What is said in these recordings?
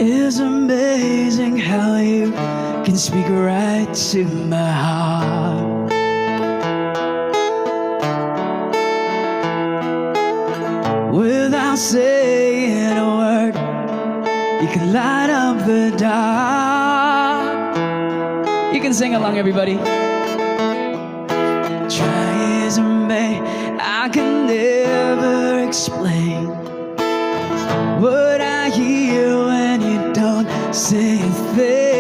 It's amazing how you can speak right to my heart. Without saying a word, you can light up the dark. You can sing along, everybody. Try as I may, I can never explain what I hear when you don't say a thing.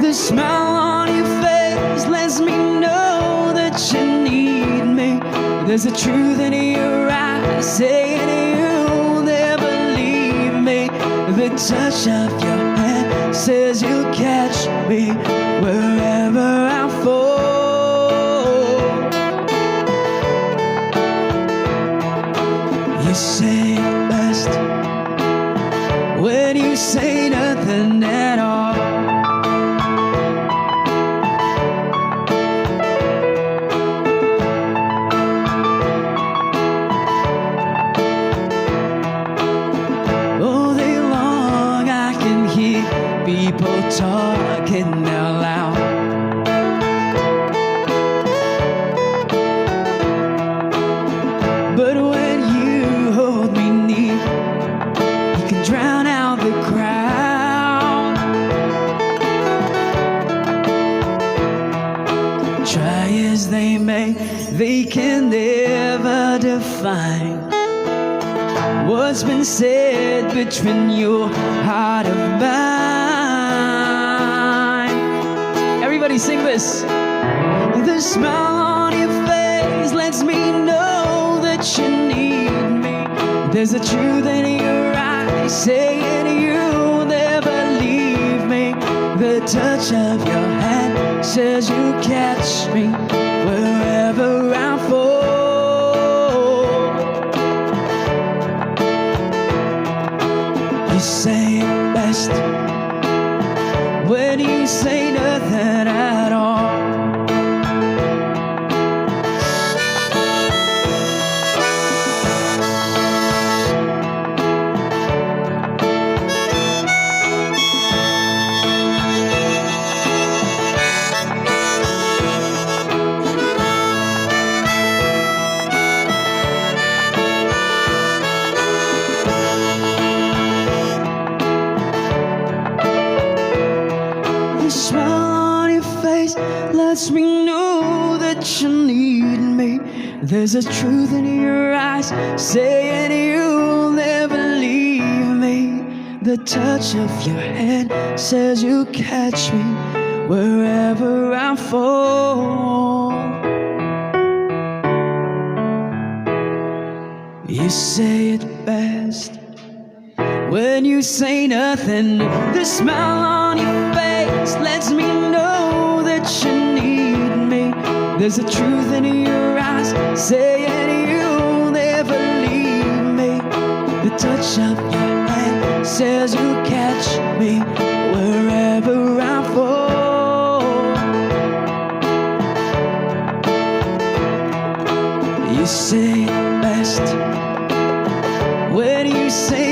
The smile on your face lets me know that you need me. There's a truth in your eyes saying you'll never leave me. The touch of your hand says you'll catch me wherever I fall. You say it best when you say nothing at all. All day long I can hear people talking out loud. But when you hold me near, you can drown out the crowd. Try as they may, they can never define what's been said between your heart and mine. Everybody sing this. The smile on your face lets me know that you need me. There's a truth in your eyes saying you'll never leave me. The touch of your hand says you'll catch me wherever I fall. You say it best when you say nothing at all. The smile on your face lets me know that you need me. There's a truth in your eyes saying you'll never leave me. The touch of your hand says you'll catch me wherever I fall. You say it best when you say nothing. The smile on your face lets me know that you need me. There's a truth in your eyes saying you'll never leave me. The touch of your hand says you'll catch me wherever I fall. You say it best when you say